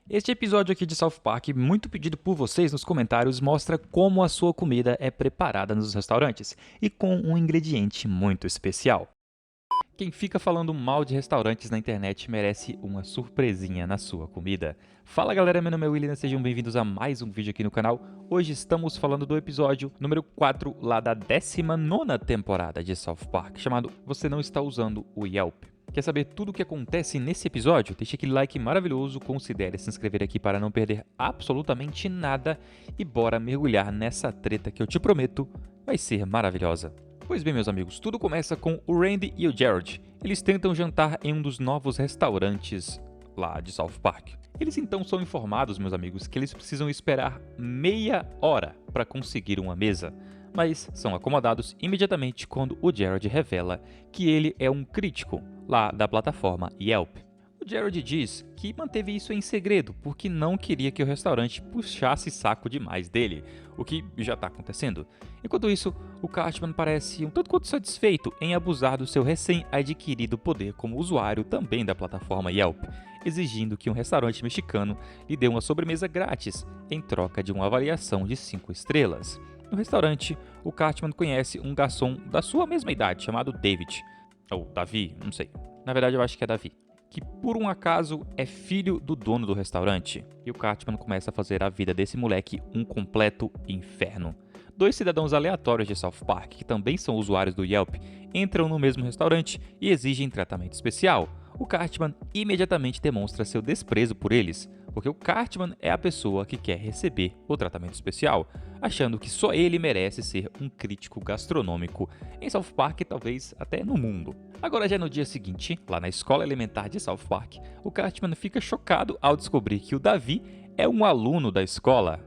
Este episódio aqui de South Park, muito pedido por vocês nos comentários, mostra como a sua comida é preparada nos restaurantes e com um ingrediente muito especial. Quem fica falando mal de restaurantes na internet merece uma surpresinha na sua comida. Fala galera, meu nome é William, sejam bem-vindos a mais um vídeo aqui no canal. Hoje estamos falando do episódio número 4 lá da 19ª temporada de South Park, chamado Você Não Está Usando o Yelp. Quer saber tudo o que acontece nesse episódio? Deixa aquele like maravilhoso, considere se inscrever aqui para não perder absolutamente nada e bora mergulhar nessa treta que eu te prometo vai ser maravilhosa. Pois bem, meus amigos, tudo começa com o Randy e o Jared. Eles tentam jantar em um dos novos restaurantes lá de South Park. Eles então são informados, meus amigos, que eles precisam esperar meia hora para conseguir uma mesa, mas são acomodados imediatamente quando o Jared revela que ele é um crítico lá da plataforma Yelp. O Jared diz que manteve isso em segredo porque não queria que o restaurante puxasse saco demais dele, o que já está acontecendo. Enquanto isso, o Cartman parece um tanto quanto satisfeito em abusar do seu recém-adquirido poder como usuário também da plataforma Yelp, exigindo que um restaurante mexicano lhe dê uma sobremesa grátis em troca de uma avaliação de 5 estrelas. No restaurante, o Cartman conhece um garçom da sua mesma idade chamado David, ou Davi, não sei. Na verdade, eu acho que é Davi, que por um acaso é filho do dono do restaurante, e o Cartman começa a fazer a vida desse moleque um completo inferno. Dois cidadãos aleatórios de South Park, que também são usuários do Yelp, entram no mesmo restaurante e exigem tratamento especial. O Cartman imediatamente demonstra seu desprezo por eles, porque o Cartman é a pessoa que quer receber o tratamento especial, achando que só ele merece ser um crítico gastronômico em South Park e talvez até no mundo. Agora já no dia seguinte, lá na escola elementar de South Park, o Cartman fica chocado ao descobrir que o Davi é um aluno da escola,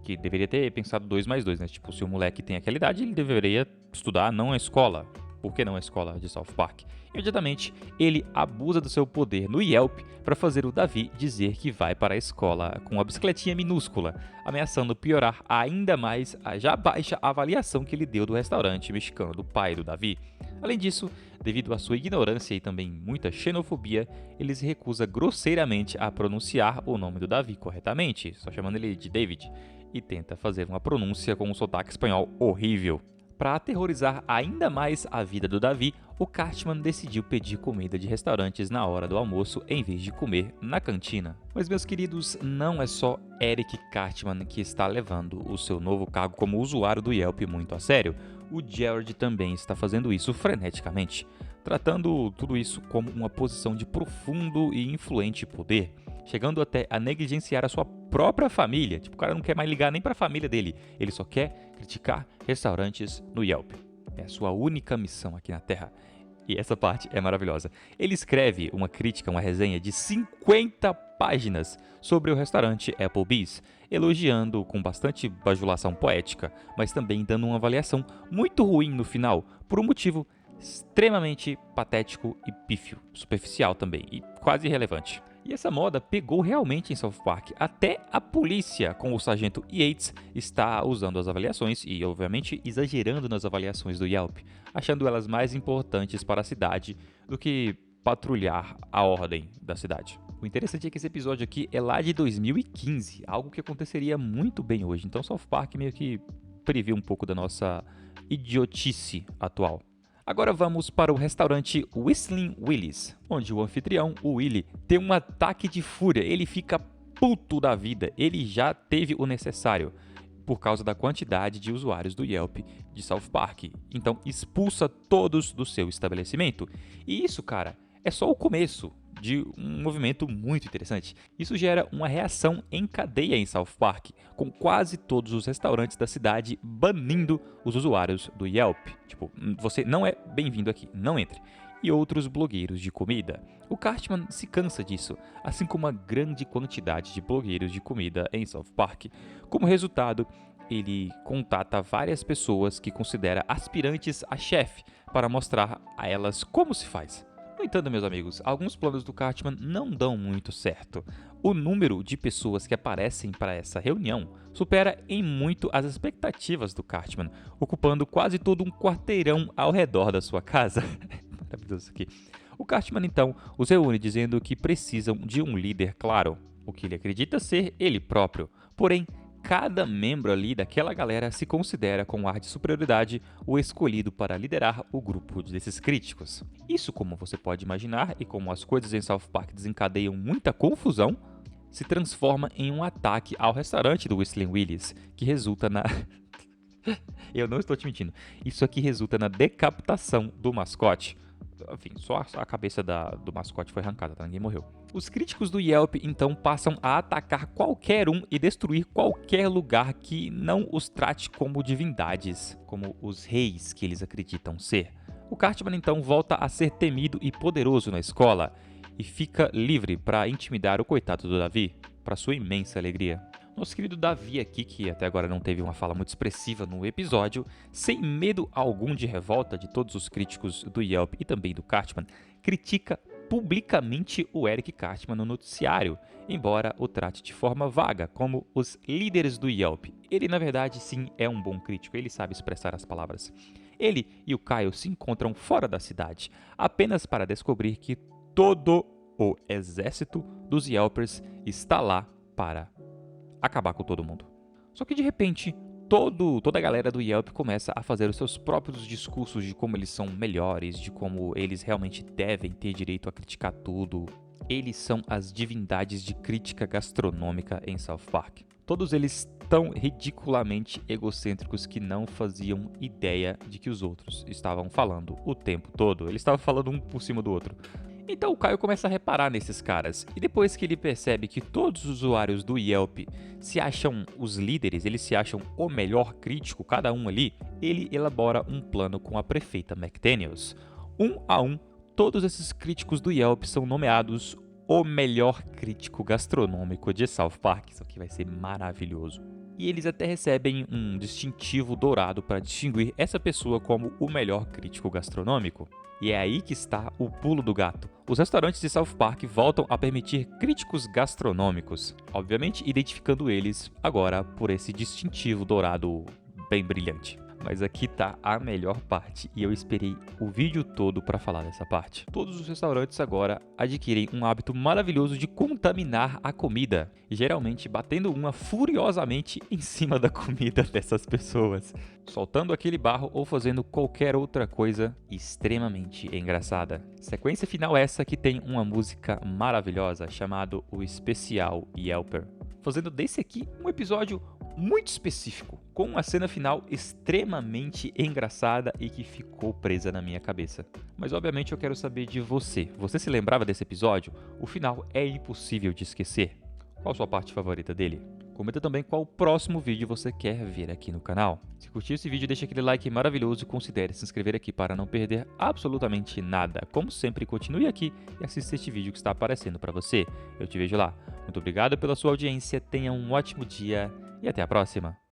que deveria ter pensado 2 mais 2, né? Tipo, se o moleque tem aquela idade, ele deveria estudar não a escola. Por que não a escola de South Park? Imediatamente, ele abusa do seu poder no Yelp para fazer o Davi dizer que vai para a escola com uma bicicletinha minúscula, ameaçando piorar ainda mais a já baixa avaliação que ele deu do restaurante mexicano do pai do Davi. Além disso, devido à sua ignorância e também muita xenofobia, ele se recusa grosseiramente a pronunciar o nome do Davi corretamente, só chamando ele de David, e tenta fazer uma pronúncia com um sotaque espanhol horrível. Para aterrorizar ainda mais a vida do Davi, o Cartman decidiu pedir comida de restaurantes na hora do almoço em vez de comer na cantina. Mas, meus queridos, não é só Eric Cartman que está levando o seu novo cargo como usuário do Yelp muito a sério. O Jared também está fazendo isso freneticamente, tratando tudo isso como uma posição de profundo e influente poder, chegando até a negligenciar a sua própria família. Tipo, o cara não quer mais ligar nem para a família dele, ele só quer criticar restaurantes no Yelp. É a sua única missão aqui na Terra. E essa parte é maravilhosa. Ele escreve uma crítica, uma resenha de 50 páginas sobre o restaurante Applebee's, elogiando com bastante bajulação poética, mas também dando uma avaliação muito ruim no final, por um motivo extremamente patético e pífio, superficial também, e quase irrelevante. E essa moda pegou realmente em South Park. Até a polícia, com o sargento Yates, está usando as avaliações e, obviamente, exagerando nas avaliações do Yelp, achando elas mais importantes para a cidade do que patrulhar a ordem da cidade. O interessante é que esse episódio aqui é lá de 2015, algo que aconteceria muito bem hoje. Então South Park meio que previu um pouco da nossa idiotice atual. Agora vamos para o restaurante Whistling Willie's, onde o anfitrião, o Willie, tem um ataque de fúria. Ele fica puto da vida, ele já teve o necessário por causa da quantidade de usuários do Yelp de South Park. Então expulsa todos do seu estabelecimento. E isso, cara, é só o começo de um movimento muito interessante. Isso gera uma reação em cadeia em South Park, com quase todos os restaurantes da cidade banindo os usuários do Yelp. Tipo, você não é bem-vindo aqui, não entre. E outros blogueiros de comida. O Cartman se cansa disso, assim como uma grande quantidade de blogueiros de comida em South Park. Como resultado, ele contata várias pessoas que considera aspirantes a chefe para mostrar a elas como se faz. No entanto, meus amigos, alguns planos do Cartman não dão muito certo. O número de pessoas que aparecem para essa reunião supera em muito as expectativas do Cartman, ocupando quase todo um quarteirão ao redor da sua casa. Maravilhoso aqui. O Cartman então os reúne dizendo que precisam de um líder claro. o que ele acredita ser ele próprio. Porém, cada membro ali daquela galera se considera com ar de superioridade o escolhido para liderar o grupo desses críticos. Isso, como você pode imaginar, e como as coisas em South Park desencadeiam muita confusão, se transforma em um ataque ao restaurante do Whistling Willis, que resulta na... Eu não estou te mentindo. Isso aqui resulta na decapitação do mascote. Enfim, só a cabeça do mascote foi arrancada, tá? Ninguém morreu. Os críticos do Yelp, então, passam a atacar qualquer um e destruir qualquer lugar que não os trate como divindades, como os reis que eles acreditam ser. O Cartman, então, volta a ser temido e poderoso na escola e fica livre para intimidar o coitado do Davi, para sua imensa alegria. Nosso querido Davi aqui, que até agora não teve uma fala muito expressiva no episódio, sem medo algum de revolta de todos os críticos do Yelp e também do Cartman, critica publicamente o Eric Cartman no noticiário, embora o trate de forma vaga, como os líderes do Yelp. Ele, na verdade, sim, é um bom crítico, ele sabe expressar as palavras. Ele e o Kyle se encontram fora da cidade, apenas para descobrir que todo o exército dos Yelpers está lá para acabar com todo mundo. Só que de repente, toda a galera do Yelp começa a fazer os seus próprios discursos de como eles são melhores, de como eles realmente devem ter direito a criticar tudo. Eles são as divindades de crítica gastronômica em South Park. Todos eles tão ridiculamente egocêntricos que não faziam ideia de que os outros estavam falando o tempo todo. Eles estavam falando um por cima do outro. Então o Kyle começa a reparar nesses caras, e depois que ele percebe que todos os usuários do Yelp se acham os líderes, eles se acham o melhor crítico, cada um ali, ele elabora um plano com a prefeita McDaniels. Um a um, todos esses críticos do Yelp são nomeados o melhor crítico gastronômico de South Park. Isso aqui vai ser maravilhoso. E eles até recebem um distintivo dourado para distinguir essa pessoa como o melhor crítico gastronômico. E é aí que está o pulo do gato. Os restaurantes de South Park voltam a permitir críticos gastronômicos, obviamente identificando eles agora por esse distintivo dourado bem brilhante. Mas aqui tá a melhor parte, e eu esperei o vídeo todo para falar dessa parte. Todos os restaurantes agora adquirem um hábito maravilhoso de contaminar a comida, e geralmente batendo uma furiosamente em cima da comida dessas pessoas, soltando aquele barro ou fazendo qualquer outra coisa extremamente engraçada. Sequência final essa que tem uma música maravilhosa chamado O Especial Yelper, fazendo desse aqui um episódio muito específico, com uma cena final extremamente engraçada e que ficou presa na minha cabeça. Mas obviamente eu quero saber de você. Você se lembrava desse episódio? O final é impossível de esquecer. Qual a sua parte favorita dele? Comenta também qual próximo vídeo você quer ver aqui no canal. Se curtiu esse vídeo, deixa aquele like maravilhoso e considere se inscrever aqui para não perder absolutamente nada. Como sempre, continue aqui e assista este vídeo que está aparecendo para você. Eu te vejo lá. Muito obrigado pela sua audiência, tenha um ótimo dia e até a próxima!